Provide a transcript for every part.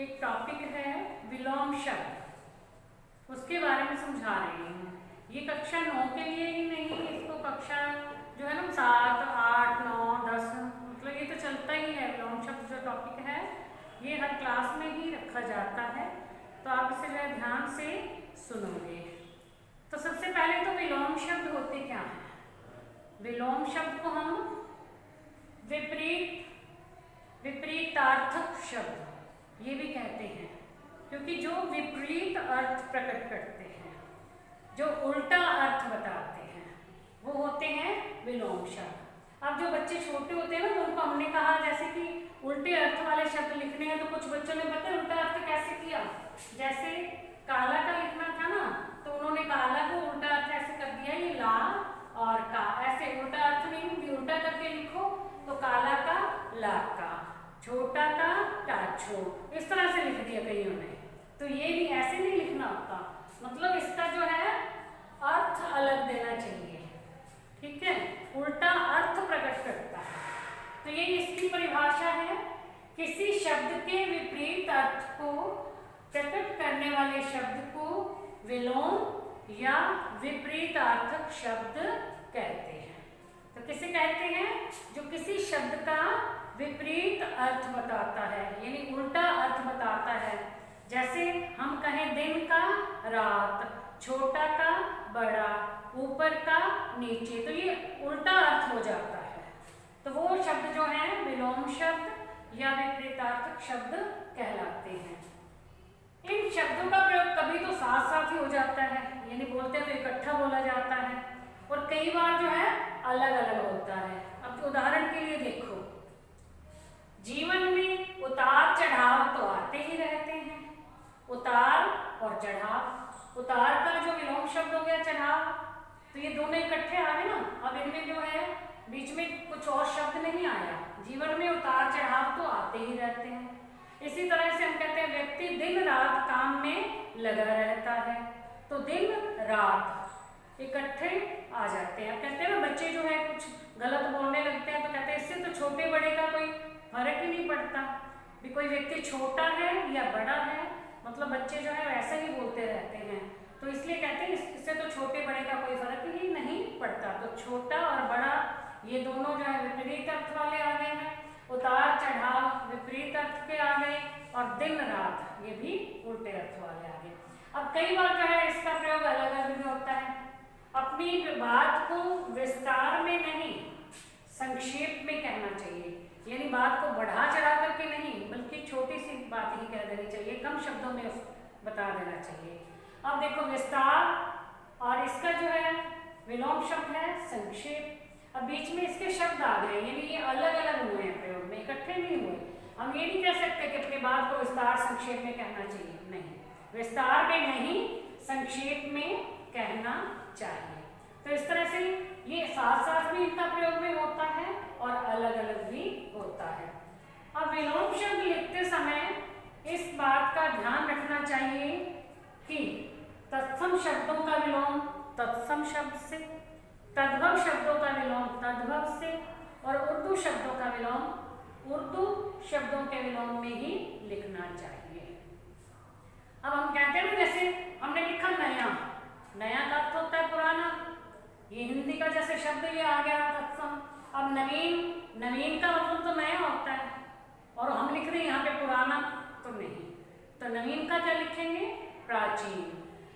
एक टॉपिक है विलोम शब्द, उसके बारे में समझा रही हूँ। ये कक्षा 9 के लिए ही नहीं, इसको कक्षा जो है ना 7, 8, 9, 10 मतलब ये तो चलता ही है। विलोम शब्द जो टॉपिक है ये हर क्लास में ही रखा जाता है, तो आप इसे जो ध्यान से सुनोगे। तो सबसे पहले तो विलोम शब्द होते क्या हैं? विलोम शब्द को हम विपरीतार्थक शब्द ये भी कहते हैं, क्योंकि जो विपरीत अर्थ प्रकट करते हैं, जो उल्टा अर्थ बताते हैं, वो होते हैं विलोम शब्द। अब जो बच्चे छोटे होते हैं ना, तो उनको हमने कहा जैसे कि उल्टे अर्थ वाले शब्द लिखने हैं, तो कुछ बच्चों ने पता है उल्टा अर्थ कैसे किया। जैसे काला का लिखना था ना, तो उन्होंने काला को उल्टा अर्थ ऐसे कर दिया, ये ला और का, ऐसे उल्टा अर्थ नहीं, उल्टा करके लिखो तो काला का ला का, छोटा का टाछो, इस तरह से लिख दिया कईयों ने। तो ये भी ऐसे नहीं लिखना होता, मतलब इसका जो है अर्थ अलग देना चाहिए, ठीक है, उल्टा अर्थ प्रकट करता है। तो ये इसकी परिभाषा है, किसी शब्द के विपरीत अर्थ को प्रकट करने वाले शब्द को विलोम या विपरीतार्थक शब्द कहते हैं। तो किसे कहते हैं? जो किसी शब्द का विपरीत अर्थ बताता है, यानी उल्टा अर्थ बताता है। जैसे हम कहें दिन का रात, छोटा का बड़ा, ऊपर का नीचे, तो ये उल्टा अर्थ हो जाता है। तो वो शब्द जो है विलोम शब्द या विपरीतार्थक शब्द कहलाते हैं। इन शब्दों का प्रयोग कभी तो साथ साथ ही हो जाता है, यानी बोलते हैं तो इकट्ठा बोला जाता है, और कई बार जो है अलग अलग होता है। अब उदाहरण के लिए देखो, जीवन में उतार चढ़ाव तो आते ही रहते हैं। उतार और चढ़ाव, उतार का जो विलोम शब्द हो गया चढ़ाव, तो ये दोनों इकट्ठे आ गए ना। अब इनमें जो है बीच में कुछ और शब्द नहीं आया। जीवन में उतार चढ़ाव तो आते ही रहते हैं। इसी तरह से हम कहते हैं व्यक्ति दिन रात काम में लगा रहता है, तो दिन रात इकट्ठे आ जाते हैं। अब कहते हैं ना बच्चे जो है कुछ गलत बोलने लगते हैं, तो कहते हैं इससे तो छोटे बड़े का कोई फर्क ही नहीं पड़ता, भी कोई व्यक्ति छोटा है या बड़ा है, मतलब बच्चे जो है वैसे ही बोलते रहते हैं, तो इसलिए कहते हैं इससे तो छोटे बड़े का कोई फर्क ही नहीं पड़ता। तो छोटा और बड़ा ये दोनों जो है विपरीत अर्थ वाले आ गए हैं, उतार चढ़ाव विपरीत अर्थ के आ गए, और दिन रात ये भी उल्टे अर्थ वाले आ गए। अब कई बार जो है इसका प्रयोग अलग अलग भी होता है। अपनी बात को विस्तार में नहीं, संक्षेप में कहना चाहिए, यानी बात को बढ़ा चढ़ा करके नहीं, बल्कि छोटी सी बात ही कह देनी चाहिए, कम शब्दों में बता देना चाहिए। अब देखो विस्तार, और इसका जो है विलोम शब्द है संक्षेप। अब बीच में इसके शब्द आ गए, यानी ये अलग अलग हुए हैं, प्रयोग में इकट्ठे नहीं हुए। हम ये नहीं कह सकते कि अपनी बात को विस्तार संक्षेप में कहना चाहिए, नहीं, विस्तार में नहीं संक्षेप में कहना चाहिए। तो इस तरह से ये साथ साथ भी इनका प्रयोग में होता है और अलग अलग भी होता है। अब विलोम शब्द लिखते समय इस बात का ध्यान रखना चाहिए कि तत्सम शब्दों का विलोम तत्सम शब्द से, तद्भव शब्दों का विलोम तद्भव से, और उर्दू शब्दों का विलोम उर्दू शब्दों के विलोम में ही लिखना चाहिए। अब हम कहते हैं ना, जैसे हमने लिखा नया, नया का अर्थ होता है पुराना, ये हिंदी का जैसे शब्द ये आ गया तत्सम। अब नवीन, नवीन का मतलब तो नया होता है, और हम लिख रहे हैं यहाँ पे पुराना तो नहीं, तो नवीन का क्या लिखेंगे? प्राचीन।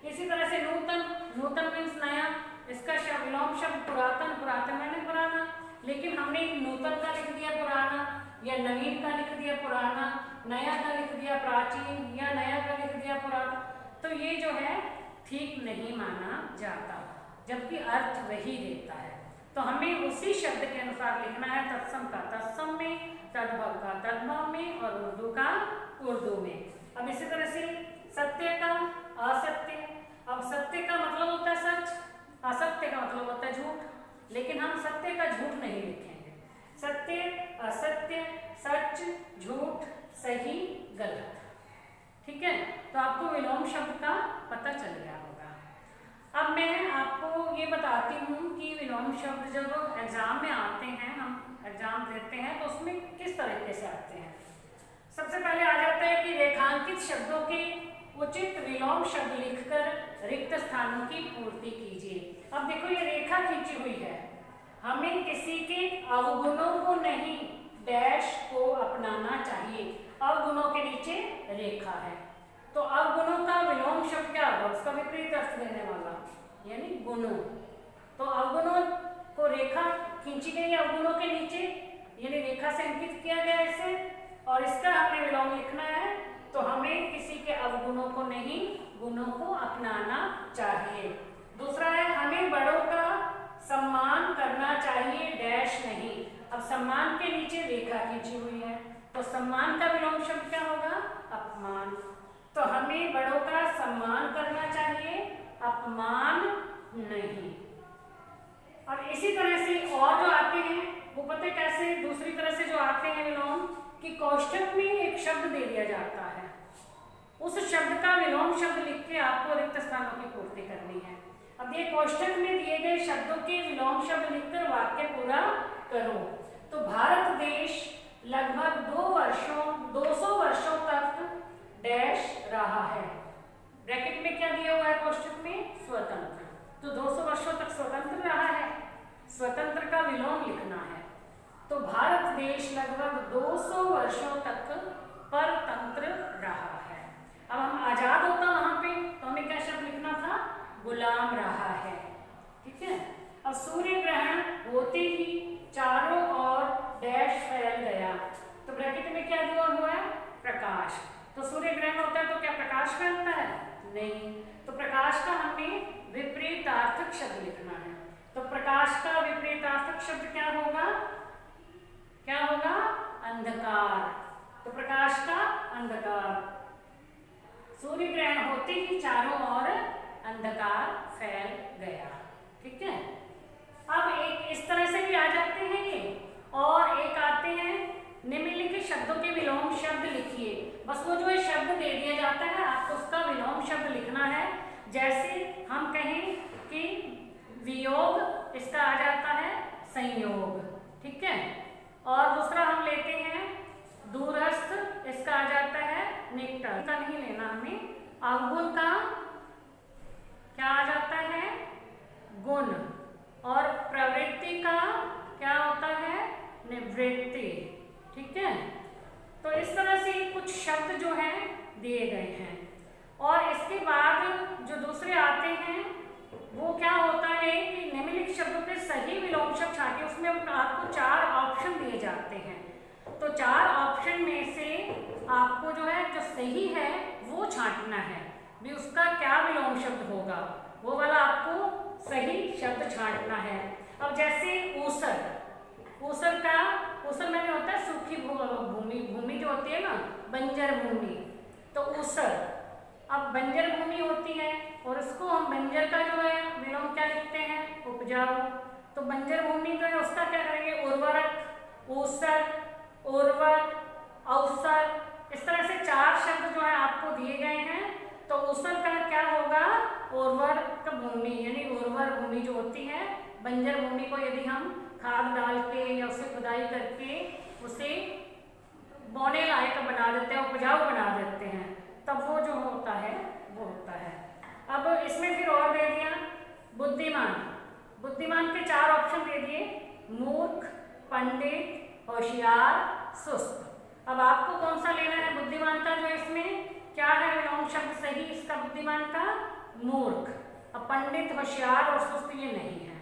इसी तरह से नूतन, नूतन मीन्स नया, इसका विलोम शब्द पुरातन, पुरातन मैंने पुराना, लेकिन हमने नूतन का लिख दिया पुराना, या नवीन का लिख दिया पुराना, नया का लिख दिया प्राचीन, या नया का लिख दिया पुराना, तो ये जो है ठीक नहीं माना जाता, जबकि अर्थ वही देता है। तो हमें उसी शब्द के अनुसार लिखना है, तत्सम का तत्सम में, तद्भव का तद्भव में, और उर्दू का उर्दू में। अब इसी तरह से सत्य का असत्य। अब सत्य का मतलब होता है सच, असत्य का मतलब होता है झूठ, लेकिन हम सत्य का झूठ नहीं लिखेंगे। सत्य, असत्य, सच, झूठ, सही, गलत, ठीक है। तो आपको विलोम शब्द का पता चल गया होगा। अब मैं आपको ये बताती हूँ कि विलोम शब्द जब एग्जाम में आते हैं, हम एग्जाम देते हैं, तो उसमें किस तरीके से आते हैं। सबसे पहले आ जाता है कि रेखांकित शब्दों के उचित विलोम शब्द लिखकर रिक्त स्थानों की पूर्ति कीजिए। अब देखो ये रेखा खींची हुई है, हमें किसी के अवगुणों को नहीं डैश को अपनाना चाहिए। अवगुणों के नीचे रेखा है, तो अवगुणों का विलोम शब्द क्या होगा, उसका विपरीत अर्थ देने वाला यानी गुणों। तो अवगुणों को रेखा खींची गई अवगुणों के नीचे यानी रेखा से अंकित किया गया इसे, और इसका हमें विलोम लिखना है। तो हमें किसी के अवगुणों को नहीं गुणों को अपनाना चाहिए। दूसरा है हमें बड़ों का सम्मान करना चाहिए डैश नहीं। अब सम्मान के नीचे रेखा खींची हुई है, तो सम्मान का विलोम शब्द क्या होगा, अपमान। तो हमें बड़ों का सम्मान करना चाहिए, अपमान नहीं। और इसी तरह से और जो आते हैं वो पता है कैसे, दूसरी तरह से जो आते हैं विलोम कि कोष्ठक में एक शब्द दे दिया जाता है, उस शब्द का विलोम शब्द लिख के आपको रिक्त स्थानों की पूर्ति करनी है। अब ये कोष्ठक में दिए गए शब्दों के विलोम शब्द लिखकर वाक्य पूरा करो। तो भारत देश लगभग 200 वर्षों तक डैश रहा है। ब्रैकेट में क्या दिया हुआ है कोष्ठक में, स्वतंत्र। तो 200 वर्षों तक स्वतंत्र रहा है, स्वतंत्र का विलोम लिखना है। तो भारत देश लगभग 200 वर्षों तक परतंत्र रहा है। अब हम आजाद होता वहां पे तो हमें क्या शब्द लिखना था, गुलाम रहा है। ठीक है। अब सूर्य ग्रहण होते ही चारों ओर डैश फैल गया। तो ब्रैकेट में क्या दिया हुआ है, प्रकाश। तो सूर्य ग्रहण होता है तो क्या प्रकाश फैलता है, नहीं। तो प्रकाश का हमें विपरीतार्थक शब्द लिखना है। तो प्रकाश का विपरीतार्थक शब्द क्या होगा, क्या होगा, अंधकार। तो प्रकाश का अंधकार। सूर्य ग्रहण होते ही चारों ओर अंधकार फैल गया। ठीक है। अब एक इस तरह से भी आ जाते हैं ये, और एक आते हैं निम्नलिखित शब्दों के विलोम शब्द लिखिए। बस वो जो है शब्द दे दिया जाता है, आपको उसका विलोम शब्द लिखना है। जैसे हम कहें कि वियोग, इसका आ जाता है संयोग। ठीक है। और दूसरा हम लेते हैं दूरस्थ, इसका आ जाता है निकट। का नहीं लेना हमें। अवगुण का क्या आ जाता है, गुण। और प्रवृत्ति का क्या होता है, निवृत्ति। ठीक है। तो इस तरह से कुछ शब्द जो हैं दिए गए हैं। और इसके बाद जो दूसरे आते हैं वो क्या होता है कि निम्नलिखित शब्दों के सही विलोम शब्द छांटिए। उसमें आपको 4 ऑप्शन दिए जाते हैं। तो 4 ऑप्शन में से आपको जो है जो सही है वो छांटना है, भी उसका क्या विलोम शब्द होगा, वो वाला आपको सही शब्द छांटना है। अब जैसे ऊसर, ऊसर का ऊसर में होता है सूखी भूमि, भूमि जो होती है ना, बंजर भूमि। तो ऊसर, अब बंजर भूमि होती है और उसको हम बंजर का जो है विलोम क्या लिखते हैं, उपजाऊ। तो बंजर भूमि जो है उसका क्या करेंगे, उर्वरक। ऊसर, उर्वर, अवसर, इस तरह से 4 शब्द जो है आपको दिए गए हैं। तो ऊसर का क्या होगा, उर्वरक भूमि, यानी उर्वर भूमि जो होती है। बंजर भूमि को यदि हम खाद डाल के या उसे खुदाई करके उसे बोने लायक बना देते हैं, उपजाऊ बना देते हैं, तब वो जो होता है वो होता है। अब इसमें फिर और दे दिया बुद्धिमान। बुद्धिमान के 4 ऑप्शन दे दिए, मूर्ख, पंडित, होशियार, सुस्त। अब आपको कौन सा लेना है बुद्धिमान का, जो इसमें क्या है विलोम शब्द सही इसका बुद्धिमान का, मूर्ख। अब पंडित, होशियार और सुस्त ये नहीं है।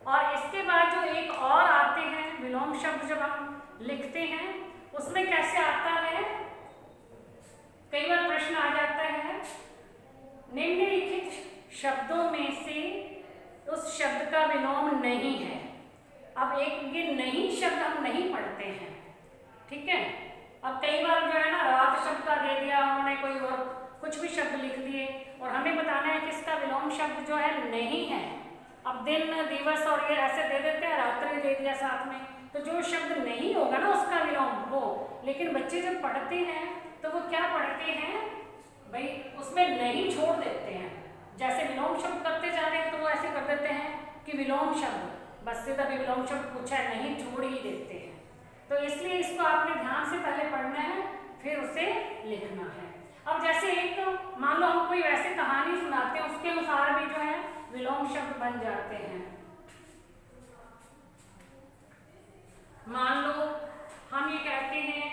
और इसके बाद जो एक और आते हैं विलोम शब्द जब हम लिखते हैं उसमें कैसे आता है, कई बार प्रश्न आ जाता है निम्नलिखित शब्दों में से उस शब्द का विलोम नहीं है। अब एक ये नहीं शब्द हम नहीं पढ़ते हैं। ठीक है। अब कई बार जो है ना रात शब्द का दे दिया उन्होंने, कोई और कुछ भी शब्द लिख दिए और हमें बताना है कि इसका विलोम शब्द जो है नहीं है। अब दिन, दिवस और ये ऐसे दे देते हैं, रात्रि दे दिया साथ में, तो जो शब्द नहीं होगा ना उसका विलोम वो। लेकिन बच्चे जब पढ़ते हैं तो वो क्या पढ़ते हैं भाई, उसमें नहीं छोड़ देते हैं। जैसे विलोम शब्द करते जा रहे हैं तो वो ऐसे कर देते हैं कि विलोम शब्द, बस से तभी विलोम शब्द पूछा है, नहीं छोड़ ही देते हैं। तो इसलिए इसको आपने ध्यान से पहले पढ़ना है, फिर उसे लिखना है। अब जैसे एक मान लो हम कोई वैसे कहानी सुनाते हैं, उसके अनुसार भी जो है विलोम शब्द बन जाते हैं। मान लो हम ये कहते हैं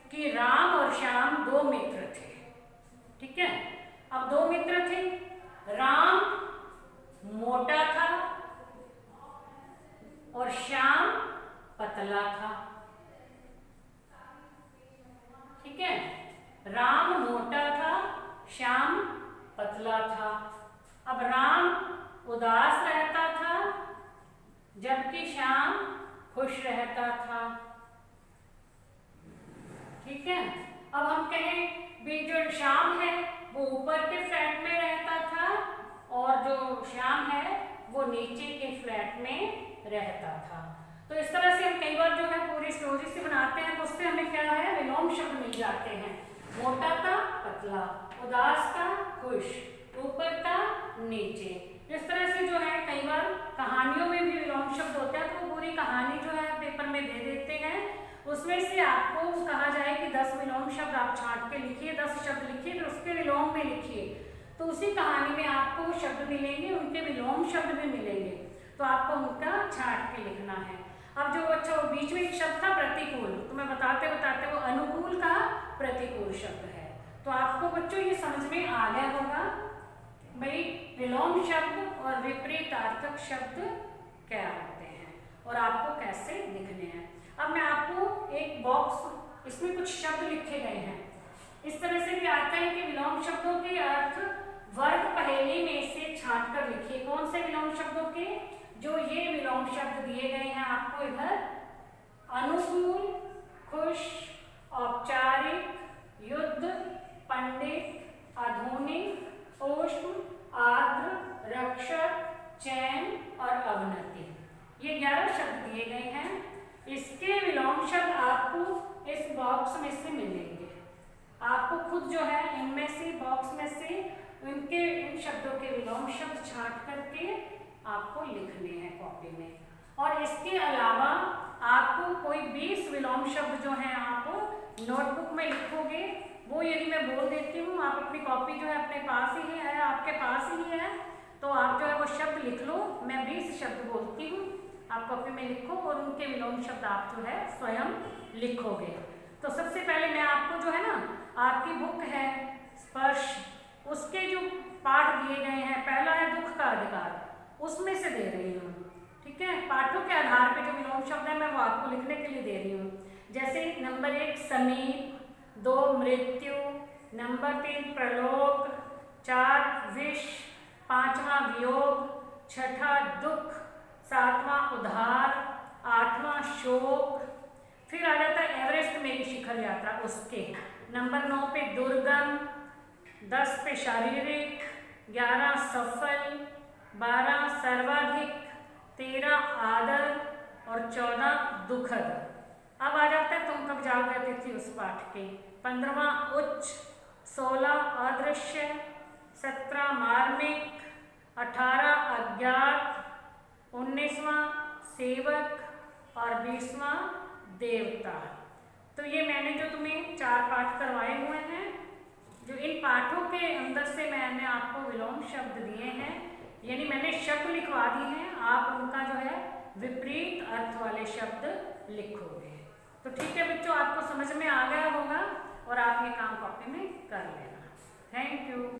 कि राम और श्याम दो मित्र थे, ठीक है। अब दो मित्र थे, राम मोटा था और श्याम पतला था, ठीक है। राम मोटा था, श्याम पतला था। अब राम उदास रहता था जबकि श्याम खुश रहता था, ठीक है। अब हम कहें भी जो श्याम है वो ऊपर के फ्लैट में रहता था और जो श्याम है वो नीचे के फ्लैट में रहता था। तो इस तरह से हम कई बार जो है पूरी स्टोरी से बनाते हैं, तो उससे हमें क्या है विलोम शब्द मिल जाते हैं। मोटा था पतला, उदास था खुश, ऊपर था नीचे। इस तरह से जो है कई बार कहानियों में भी विलोम शब्द होते हैं, तो पूरी कहानी जो है पेपर में दे देते हैं। उसमें से आपको कहा जाए कि 10 विलोम शब्द आप छांट के लिखिए, 10 शब्द लिखिए, फिर उसके विलोम में लिखिए। तो उसी कहानी में आपको शब्द मिलेंगे, उनके विलोम शब्द भी मिलेंगे, तो आपको उनका छांट के लिखना है। अब जो अच्छा वो बीच में एक शब्द था प्रतिकूल, तो मैं बताते बताते वो अनुकूल का प्रतिकूल शब्द है। तो आपको बच्चों ये समझ में आ गया होगा भाई विलोम शब्द और विपरीतार्थक शब्द क्या होते हैं और आपको कैसे लिखने हैं। अब मैं आपको एक बॉक्स, इसमें कुछ शब्द लिखे गए हैं। इस तरह से भी आता है कि विलोम शब्दों के अर्थ वर्ग पहेली में से छांट कर लिखिए। कौन से विलोम शब्दों के? जो ये विलोम शब्द दिए गए हैं आपको इधर, अनुकूल, खुश, औपचारिक, युद्ध, पंडित, आधुनिक, उष्ण, आर्द्र, रक्षक, चैन और अवनति, ये 11 शब्द दिए गए हैं। इसके विलोम शब्द आपको इस बॉक्स में से मिलेंगे। आपको खुद जो है इनमें से बॉक्स में से उनके इन शब्दों के विलोम शब्द छांट करके आपको लिखने हैं कॉपी में। और इसके अलावा आपको कोई 20 विलोम शब्द जो हैं आप नोटबुक में लिखोगे। वो यदि मैं बोल देती हूँ, आप अपनी कॉपी जो है अपने पास ही है, आपके पास ही है, तो आप जो है वो शब्द लिख लो। मैं 20 शब्द बोलती हूँ, आप कॉपी में लिखो और उनके विलोम शब्द आप जो है स्वयं लिखोगे। तो सबसे पहले मैं आपको जो है ना, आपकी बुक है स्पर्श, उसके जो पाठ दिए गए हैं, पहला है दुख का अधिकार, उसमें से दे रही हूँ, ठीक है। पाठों के आधार पे जो विलोम शब्द है मैं वो आपको लिखने के लिए दे रही हूँ। जैसे नंबर 1 समीप, 2 मृत्यु, नंबर 3 प्रलोभ, 4 विष, 5वां वियोग, 6ठा दुख, 7वां उद्धार, 8वां शोक। फिर आ जाता है एवरेस्ट मेरी शिखर यात्रा, उसके नंबर 9 पे दुर्गम, 10 पे शारीरिक, 11 सफल, 12 सर्वाधिक, 13 आदर और 14 दुखद। अब आ जाता है तुम कब जाओगे अतिथि उस पाठ के, 15वां उच्च, 16 अदृश्य, 17 मार्मिक, 18 अज्ञात, 19वां सेवक और 20वां देवता। तो ये मैंने जो तुम्हें 4 पाठ करवाए हुए हैं, जो इन पाठों के अंदर से मैंने आपको विलोम शब्द दिए हैं, यानी मैंने शब्द लिखवा दिए हैं, आप उनका जो है विपरीत अर्थ वाले शब्द लिखोगे। तो ठीक है बच्चों, आपको समझ में आ गया होगा और आप ये काम कॉपी में कर लेना। Thank you.